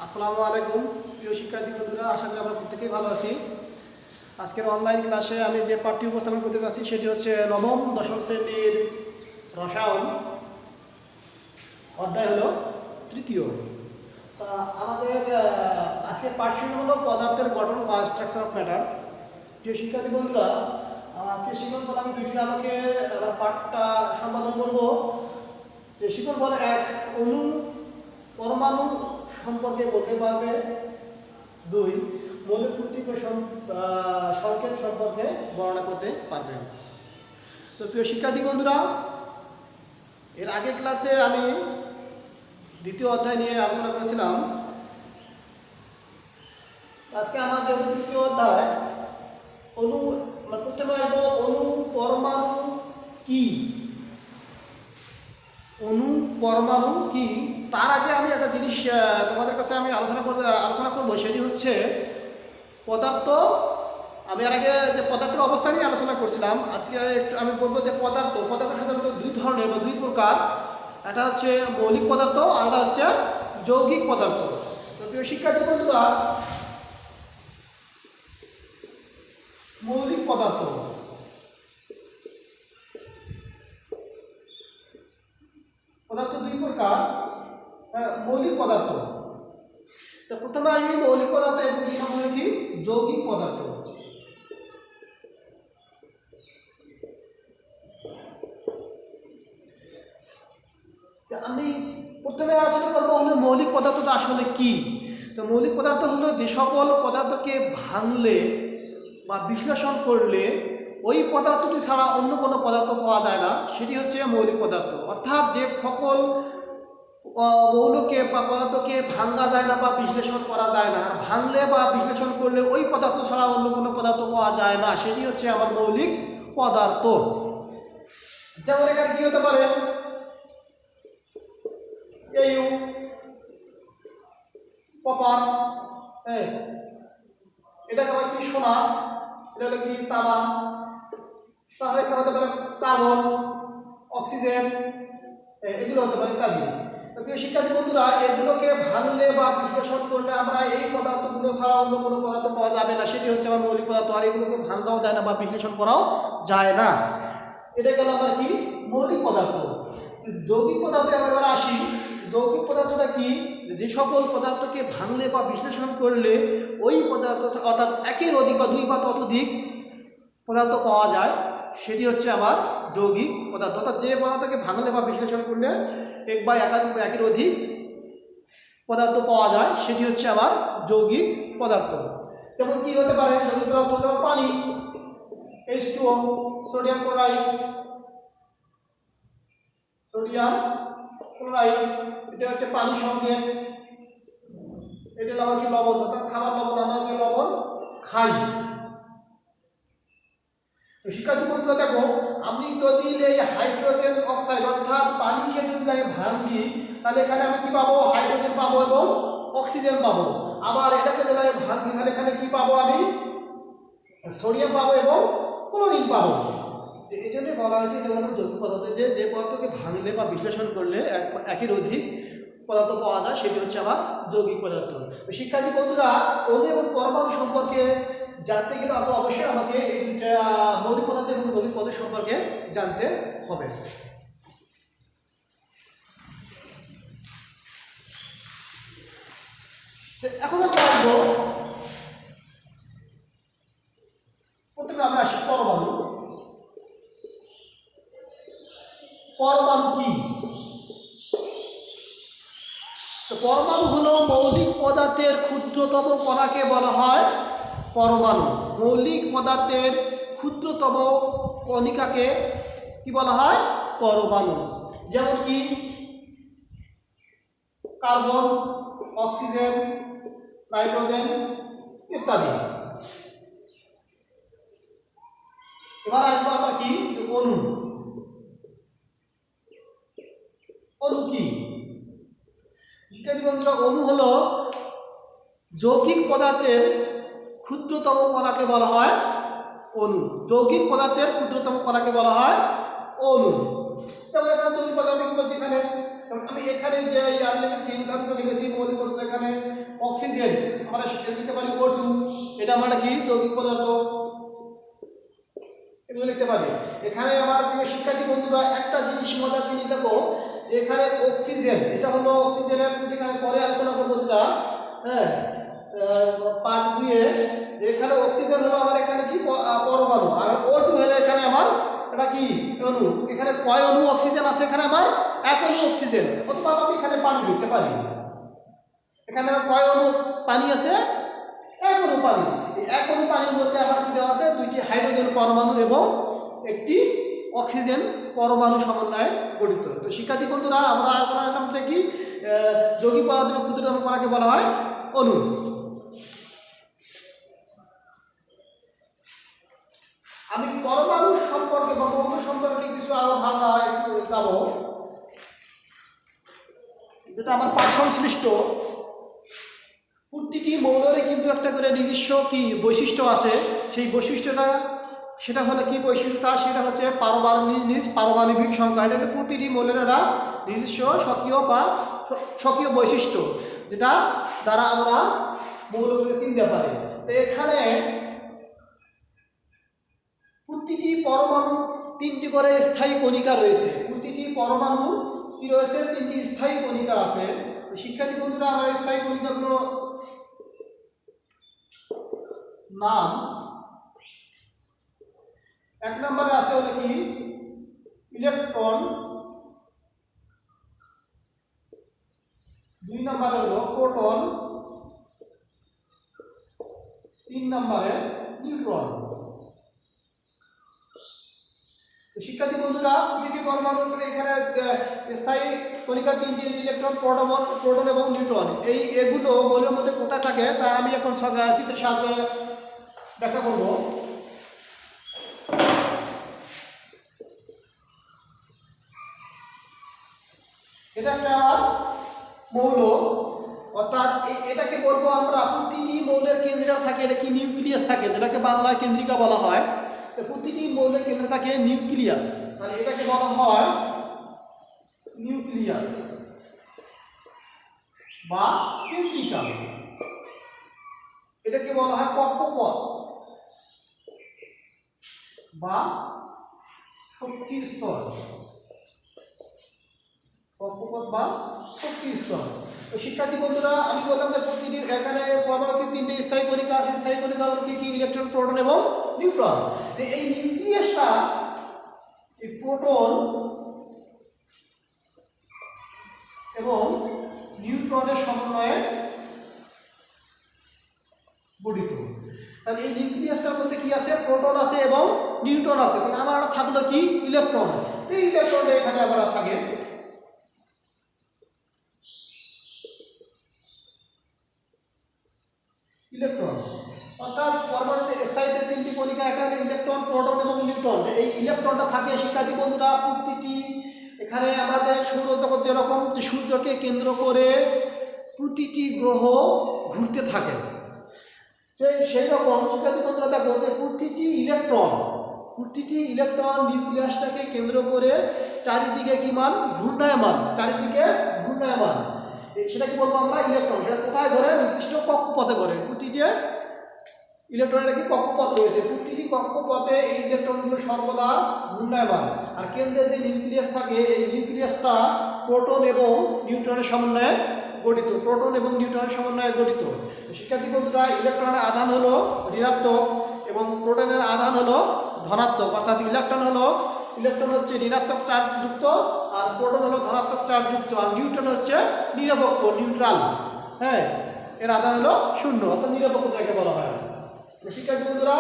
আসসালামু আলাইকুম প্রিয় শিক্ষার্থী বন্ধুরা, আশা করি আমরা প্রত্যেকেই ভালো আছি। আজকের অনলাইন ক্লাসে আমি যে পাঠটি উপস্থাপন করতে যাচ্ছি সেটি হচ্ছে নবম দশম শ্রেণীর রসায়ন, অধ্যায় হলো তৃতীয়। তা আমাদের আজকের পাঠ শুরু হলো পদার্থের গঠন বা স্ট্রাকচার অফ ম্যাটার। প্রিয় শিক্ষার্থী বন্ধুরা, আজকে শিক্ষণ আমি দুইটির আলোকে পাঠটা সম্পাদন করব। যে শিক্ষণ বল এক, অণু পরমাণু সম্পর্কে বলতে পারবে। দুই, মৌলিক প্রতীকের সংকেত সম্পর্কে বর্ণনা করতে পারবে। তো প্রিয় শিক্ষার্থী বন্ধুরা, এর আগের ক্লাসে আমি দ্বিতীয় অধ্যায় নিয়ে আলোচনা করেছিলাম। আজকে আমার যেহেতু তৃতীয় অধ্যায়, অণু প্রথমে আসবো অণু পরমাণু কি। অণু পরমাণু কি, তার আগে আমি একটা জিনিস তোমাদের কাছে আমি আলোচনা করবো, সেটি হচ্ছে পদার্থ। আমি আর আগে যে পদার্থের অবস্থা নিয়ে আলোচনা করছিলাম, আজকে একটু আমি বলবো যে পদার্থ সাধারণত দুই ধরনের বা দুই প্রকার। একটা হচ্ছে মৌলিক পদার্থ আর একটা হচ্ছে যৌগিক পদার্থ। তো প্রিয় শিক্ষার্থী বন্ধুরা, মৌলিক পদার্থ দুই প্রকার। মৌলিক পদার্থ, তো প্রথমে আমি মৌলিক পদার্থ এবং দুই নম্বরে কি যৌগিক পদার্থ। আমি প্রথমে আলোচনা করবো হলো মৌলিক পদার্থটা আসলে কি। তো মৌলিক পদার্থ হলো যে সকল পদার্থকে ভাঙলে বা বিশ্লেষণ করলে ওই পদার্থটি ছাড়া অন্য কোনো পদার্থ পাওয়া যায় না, সেটি হচ্ছে মৌলিক পদার্থ। অর্থাৎ যে সকল মৌলকে বা পদার্থকে ভাঙা যায় না বা বিশ্লেষণ করা যায় না, আর ভাঙলে বা বিশ্লেষণ করলে ওই পদার্থ ছাড়া অন্য কোনো পদার্থ পাওয়া যায় না, সেটি হচ্ছে আমার মৌলিক পদার্থ। যেমন এখানে কি হতে পারে, এইউ কপার, এটাকে আবার কি সোনা, এটা হলো কি তামা, তাহলে এটা হতে পারে কার্বন, অক্সিজেন, এগুলো হতে পারে ইত্যাদি। প্রিয় শিক্ষার্থী বন্ধুরা, এগুলোকে ভাঙলে বা বিশ্লেষণ করলে আমরা এই পদার্থগুলো ছাড়া অন্য কোনো পদার্থ পাওয়া যাবে না, সেটি হচ্ছে আমার মৌলিক পদার্থ। আর এগুলোকে ভাঙাও যায় না বা বিশ্লেষণ করাও যায় না। এটা গেল আমার কি মৌলিক পদার্থ। যৌগিক পদার্থে আমরা আসি। যৌগিক পদার্থটা কি, যে সকল পদার্থকে ভাঙলে বা বিশ্লেষণ করলে ওই পদার্থ অর্থাৎ একের অধিক বা দুই বা ততোধিক পদার্থ পাওয়া যায়, সেটি হচ্ছে আমার যৌগিক পদার্থ। অর্থাৎ যে পদার্থকে ভাঙলে বা বিশ্লেষণ করলে এক বা একাধিক বা একের অধিক পদার্থ পাওয়া যায়, সেটি হচ্ছে আমার যৌগিক পদার্থ। যেমন কি হতে পারে যৌগিক পদার্থ, যেমন পানি, H2O, সোডিয়াম ক্লোরাইড, এটা হচ্ছে পানির সঙ্গে। এটা হলো আমার কি লবণ, অর্থাৎ খাবার লবণ, আমরা যে লবণ খাই। শিক্ষার্থী বন্ধুরা দেখো, আমি যদি এই হাইড্রোজেন অক্সাইড অর্থাৎ পানিকে যদি আমি ভাঙি, তাহলে এখানে আমি কি পাবো, হাইড্রোজেন পাবো এবং অক্সিজেন পাবো। আবার এটাকে যদি আমি ভাঙি, তাহলে এখানে কি পাবো, আমি সোডিয়াম পাবো এবং ক্লোরিন পাবো। এই জন্য বলা হয়েছে যেমন যৌগিক পদার্থ, যে পদার্থকে ভাঙলে বা বিশ্লেষণ করলে একের অধিক পদার্থ পাওয়া যায়, সেটি হচ্ছে আমার যৌগিক পদার্থ। শিক্ষার্থী বন্ধুরা, অণু এবং পরমাণু সম্পর্কে জানতে গেলে অবশ্যই আমাকে এই দুইটা মৌলিক পদার্থ এবং যৌগিক পদার্থ সম্পর্কে জানতে হবে। এখন আমরা আসবো, প্রথমে আমরা আসি পরমাণু। পরমাণু কি? তো পরমাণু হলো মৌলিক পদার্থের ক্ষুদ্রতম কণাকে বলা হয় পরমাণু। মৌলিক পদার্থের ক্ষুদ্রতম কণিকাকে কি বলা হয়, পরমাণু। যেমন কি কার্বন, অক্সিজেন, নাইট্রোজেন ইত্যাদি। এবার আসবো আমরা কি অণু। অণু কি? শিক্ষার্থী বন্ধুরা, অণু হলো যৌগিক পদার্থের ক্ষুদ্রতম কণাকে বলা হয় অণু। যৌগিক পদার্থের ক্ষুদ্রতম কণাকে বলা হয় অণু। যেমন এখানে যৌগিক পদার্থ আমি কি বলছি, এখানে আমি এখানে যে ইয়ার লিখেছি, উদাহরণ লিখেছি মৌলিক পদার্থ, এখানে আমরা লিখতে পারি O2, এটা আমরা কি যৌগিক পদার্থ, এগুলো লিখতে পারি। এখানে আমার প্রিয় শিক্ষার্থী বন্ধুরা একটা জিনিস মজার জিনিস দেখো, এখানে অক্সিজেন, এটা হলো অক্সিজেনের প্রতীক, আমি পরে আলোচনা করবো যেটা, হ্যাঁ, পার্ট 2 এ। এখানে অক্সিজেন হলো আমার এখানে কি পরমাণু, আর O2 হলো এখানে আমার এটা কি অণু। এখানে কয় অণু অক্সিজেন আছে? এখানে আমার এক অণু অক্সিজেন, অথবা আমি এখানে পানি লিখতে পারি। এখানে কয় অণু পানি আছে? এক অণু পানি। এই এক অণু পানির মধ্যে আমার কি দেওয়া আছে? দুইটি হাইড্রোজেন পরমাণু এবং একটি অক্সিজেন পরমাণু সমন্বয়ে গঠিত। তো শিক্ষার্থী বন্ধুরা, আমরা আলোচনা করলাম যে কি যৌগিক পদার্থের ক্ষুদ্রতম কণাকে বলা হয় অণু। আমি পরমাণু সম্পর্কে বা অণু সম্পর্কে কিছু আরো ধারণা একটু যাব, যেটা আমার পাঠ সংশ্লিষ্ট। প্রতিটি মৌলের কিন্তু একটা করে নিজস্ব কি বৈশিষ্ট্য আছে। সেই বৈশিষ্ট্যটা সেটা হলো কি বৈশিষ্ট্যটা? সেটা হচ্ছে পারমাণবিক সংখ্যা। এটা প্রতিটি মৌলের একটা নিজস্ব স্বকীয় বৈশিষ্ট্য, যেটা দ্বারা আমরা মৌলগুলোকে চিনতে পারি। তো এখানে প্রতিটি পরমাণু 3টি করে স্থায়ী কণিকা রয়েছে। প্রতিটি পরমাণু কি রয়েছে? 3টি স্থায়ী কণিকা আছে। শিক্ষার্থী বন্ধুরা, আমরা স্থায়ী কণিকাগুলো নাম, 1 নম্বরে আছে হলো কি ইলেকট্রন, 2 নম্বরে হলো প্রোটন, 3 নম্বরে নিউট্রন। তো শিক্ষার্থী বন্ধুরা, প্রতিটি পরমাণুর এখানে স্থায়ী কণিকা 3টি, ইলেকট্রন, প্রোটন এবং নিউট্রন। এগুলো মৌলের মধ্যে কোথায় থাকে তা আমি এখন চিত্রের সাহায্যে ব্যাখ্যা করব। এটা একটা আমার মৌল, অর্থাৎ এটাকে বলবো আমরা প্রতিটি মৌলের কেন্দ্রে থাকে এটা কি নিউক্লিয়াস থাকে, যেটাকে বাংলায় কেন্দ্রিকা বলা হয়। প্রতিটি মৌলের কেন্দ্রে থাকে নিউক্লিয়াস, তাহলে এটাকে বলা হয় নিউক্লিয়াস বা কেন্দ্রিকা। এটাকে বলা হয় কক্ষপথ বা শক্তি স্তর, কক্ষপথ বা শক্তি স্তর। তো শিক্ষার্থী বন্ধুরা, আমি বললাম যে প্রতিটি এখানে পরমাণুতে 3টি স্থায়ী কণিকা আছে। স্থায়ী কণিকা হলো কি ইলেকট্রন, প্রোটন এবং নিউট্রন। এই নিউক্লিয়াসটা এই প্রোটন এবং নিউট্রনের সমন্বয়ে গঠিত। তাহলে এই নিউক্লিয়াসটার মধ্যে কি আছে? প্রোটন আছে এবং নিউট্রন আছে। তাহলে আমার থাকলো কি ইলেকট্রন। এই ইলেকট্রনটা এখানে আবার থাকে। ইলেকট্রন অর্থাৎ পরমাণুতে স্থায়ীতে 3টি কণিকা, এখানে ইলেকট্রন, প্রোটন এবং নিউট্রন। এই ইলেকট্রনটা থাকে শিক্ষার্থী বন্ধুরা প্রতিটি, এখানে আমাদের সৌরজগৎ যেরকম যে সূর্যকে কেন্দ্র করে প্রতিটি গ্রহ ঘুরতে থাকে, সেই রকম শিক্ষার্থী বন্ধুরা দেখো যে প্রতিটি ইলেকট্রন নিউক্লিয়াসটাকে কেন্দ্র করে চারিদিকে কি মান? ঘূর্ণায়মান, চারিদিকে ঘূর্ণায়মান। সেটাকে বলবো আমরা ইলেকট্রন। সেটা কোথায় ঘরে? নির্দিষ্ট কক্ষপথে ঘরে। প্রতিটি ইলেকট্রনের কি কক্ষপথ রয়েছে, প্রতিটি কক্ষপথে এই ইলেকট্রনগুলো সর্বদা ঘূর্ণায়মান। আর কেন্দ্রে যে নিউক্লিয়াস থাকে, এই নিউক্লিয়াসটা প্রোটন এবং নিউট্রনের সমন্বয়ে গঠিত। শিক্ষার্থী বন্ধুরা, ইলেকট্রনের আধান হলো ঋণাত্মক এবং প্রোটনের আধান হলো ধনাত্মক। অর্থাৎ ইলেকট্রন হচ্ছে ঋণাত্মক চার্জ যুক্ত, আর প্রোটন হলো ধনাত্মক চার্জ যুক্ত, আর নিউট্রন হচ্ছে নিরপেক্ষ, নিউট্রাল। হ্যাঁ, এর আধান হলো 0, অর্থাৎ নিরপেক্ষ যাকে বলা হয়। শিক্ষার্থী বন্ধুরা,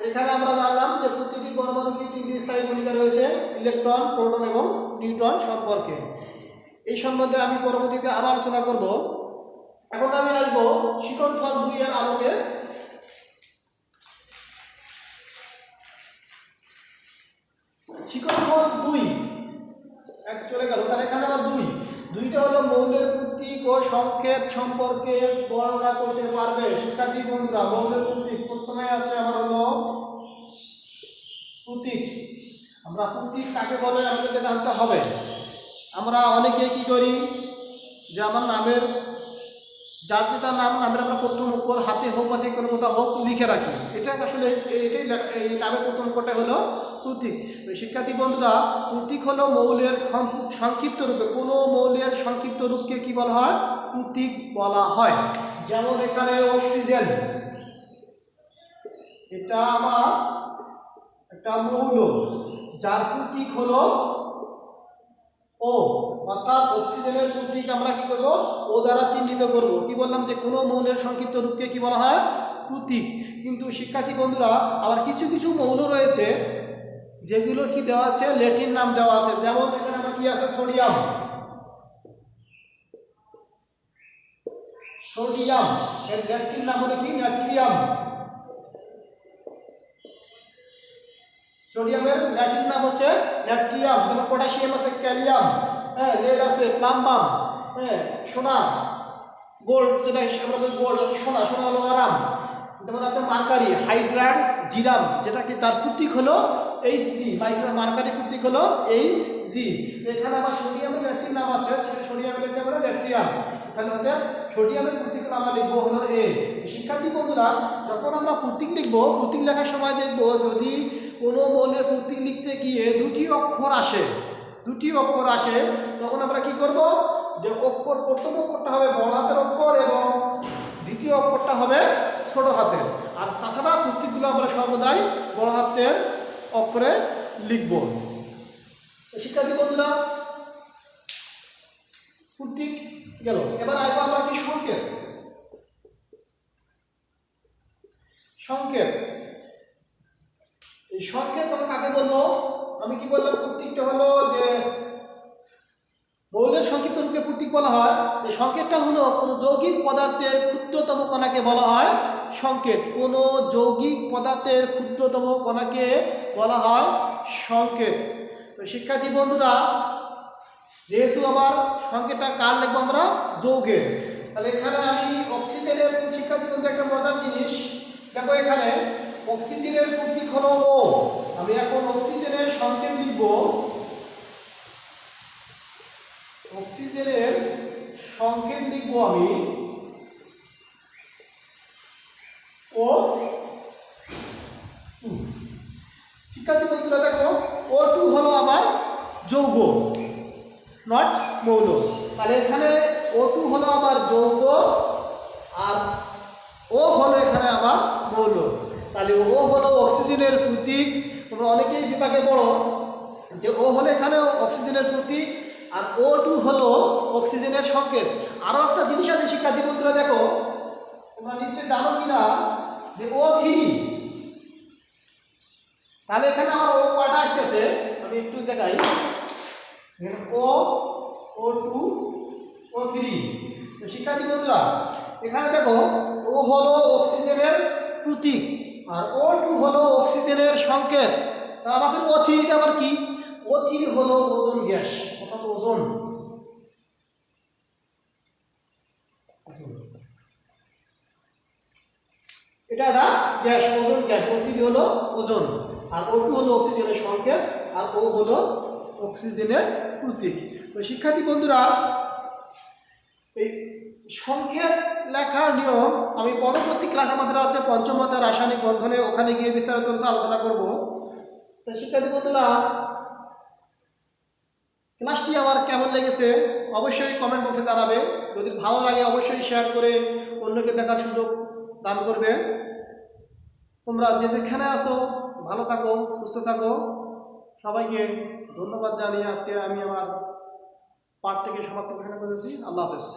এখানে আমরা জানলাম যে প্রতিটি পরমাণুতে 3টি স্থায়ী কণিকা রয়েছে, ইলেকট্রন, প্রোটন এবং নিউট্রন সম্পর্কে। এই সম্বন্ধে আমি পরবর্তীতে আরো আলোচনা করব। এখন আমি আসবো শিক্ষণফল 2 এর আলোকে। শিক্ষণফল 2 এক চলে গেল, তাহলে এখানে আবার 2টা হলো মৌলের প্রতীক ও সংকেত সম্পর্কে বর্ণনা করতে পারবে। শিক্ষার্থী বন্ধুরা, মৌলের প্রতীক প্রথমে আছে আমার হলো প্রতীক। আমরা প্রতীক কাকে বলে আমাদেরকে জানতে হবে। আমরা অনেকে কি করি যে আমার নামের যার যেটা নাম নামের আমরা প্রথম অক্ষর হাতে হোক বা যে কোনো কোথাও হোক লিখে রাখি, এটা আসলে এটাই এই নামের প্রথম অক্ষরটা হলো প্রতীক। তো শিক্ষার্থী বন্ধুরা, প্রতীক হলো মৌলের সংক্ষিপ্ত রূপে, কোনো মৌলের সংক্ষিপ্ত রূপকে কি বলা হয়? প্রতীক বলা হয়। যেমন এখানে অক্সিজেন, এটা আমার একটা মৌল যার প্রতীক হলো ও, অর্থাৎ অক্সিজেনের প্রতীক আমরা কি করব? ও দ্বারা চিহ্নিত করব। কি বললাম যে কোনো মৌলের সংক্ষিপ্ত রূপকে কি বলা হয়? প্রতীক। কিন্তু শিক্ষার্থী বন্ধুরা, আবার কিছু কিছু মৌল রয়েছে যেগুলোর কি দেওয়া আছে? ল্যাটিন নাম দেওয়া আছে। যেমন এখানে আমার কি আছে? সোডিয়াম। সোডিয়াম এর ল্যাটিন নাম হলো কি? নাট্রিয়াম। সোডিয়ামের ল্যাটিন নাম হচ্ছে নাট্রিয়াম। যেমন পটাশিয়াম আছে ক্যালিয়াম, হ্যাঁ, লেড আছে প্লাম্বাম, হ্যাঁ, সোনা গোল্ড, যেটা আমরা বলি গোল্ড, সোনা, সোনা হলো আরাম। যেমন আছে মার্কারি, হাইড্রাড জিরাম, যেটা কি তার প্রতীক হলো Hg, মার্কারি প্রতীক হলো Hg। এখানে আবার সোডিয়ামের ল্যাটিন নাম আছে, সেটা সোডিয়ামের ল্যাটিন নাম হলো নাট্রিয়াম। তাহলে আমাদের সোডিয়ামের প্রতীক আমরা লিখবো হলো A। শিক্ষার্থী বন্ধুরা, যখন আমরা প্রতীক লিখবো, প্রতীক লেখার সময় দেখবো যদি কোনো মৌলের প্রতীক লিখতে গিয়ে দুটি অক্ষর আসে, তখন আমরা কি করব? যে অক্ষর, প্রথম অক্ষরটা হবে বড় হাতের অক্ষর এবং দ্বিতীয় অক্ষরটা হবে ছোট হাতের। আর তাছাড়া প্রতীকগুলো আমরা সর্বদাই বড় হাতের অক্ষরে লিখব। শিক্ষার্থী বন্ধুরা, প্রতীক গেল, এবার আসবো আমরা কি? সংকেত। এই সংকেত আমরা কাকে বলবো? আমি কি বললাম? প্রতীকটা হলো যে মৌলের সংক্ষিপ্ত রূপে প্রতীক বলা হয়। এই সংকেতটা হলো কোনো যৌগিক পদার্থের ক্ষুদ্রতম কণাকে বলা হয় সংকেত। কোনো যৌগিক পদার্থের ক্ষুদ্রতম কণাকে বলা হয় সংকেত। তো শিক্ষার্থী বন্ধুরা, যেহেতু আমার সংকেতটা কার লিখবো? আমরা যৌগের। তাহলে এখানে আমি অক্সিজেনের, শিক্ষার্থী বন্ধু একটা মজার জিনিস দেখো, এখানে অক্সিজেনের প্রতীক হলো ও। আমি এখন অক্সিজেনের সংকেত লিখব। অক্সিজেনের সংকেত লিখব আমি ও টু। শিক্ষার্থী বন্ধুরা দেখো, O2 হলো আমার যৌগ, নট মৌল। তাহলে এখানে O2 হলো আমার যৌগ আর ও হলো এখানে আমার মৌল। তাহলে ও হলো অক্সিজেনের প্রতীক। তোমরা অনেকেই বিপাকে পড়ো যে ও হলো এখানে অক্সিজেনের প্রতীক আর O2 হলো অক্সিজেনের সংকেত। আরও একটা জিনিস আছে শিক্ষার্থী বন্ধুরা, দেখো তোমরা নিশ্চয় জানো কিনা যে O3। তাহলে এখানে আমার ও কয়টা আসতেছে? আমি একটু দেখাই। O2 O3। তো শিক্ষার্থী বন্ধুরা, এখানে দেখো ও হলো অক্সিজেনের প্রতীক আর O2 হলো অক্সিজেনের সংকেত। তাহলে আমাদের O3টা আবার কি? O3 হলো ওজোন গ্যাস, অর্থাৎ ওজোন। এটা একটা গ্যাস, ওজোন গ্যাস। O3 হলো ওজোন আর O2 হলো অক্সিজেনের সংকেত আর ও হলো অক্সিজেনের প্রতীক। তো শিক্ষার্থী বন্ধুরা, এই সংকেত লেখার নিয়ম আমি পরবর্তী ক্লাস আমাদের আছে পঞ্চম অধ্যায় রাসায়নিক বন্ধনে, ওখানে গিয়ে বিস্তারিত আলোচনা করব। তো শিক্ষার্থী বন্ধুরা, ক্লাসটি আমার কেমন লেগেছে অবশ্যই কমেন্ট বক্সে জানাবে। যদি ভালো লাগে অবশ্যই শেয়ার করে অন্যকে দেখার সুযোগ দান করবে। তোমরা যে যেখানে আছো ভালো থাকো, সুস্থ থাকো। সবাইকে ধন্যবাদ জানিয়ে আজকে আমি আমার পাঠ থেকে সমাপ্ত ঘোষণা করেছি। আল্লাহ হাফেজ।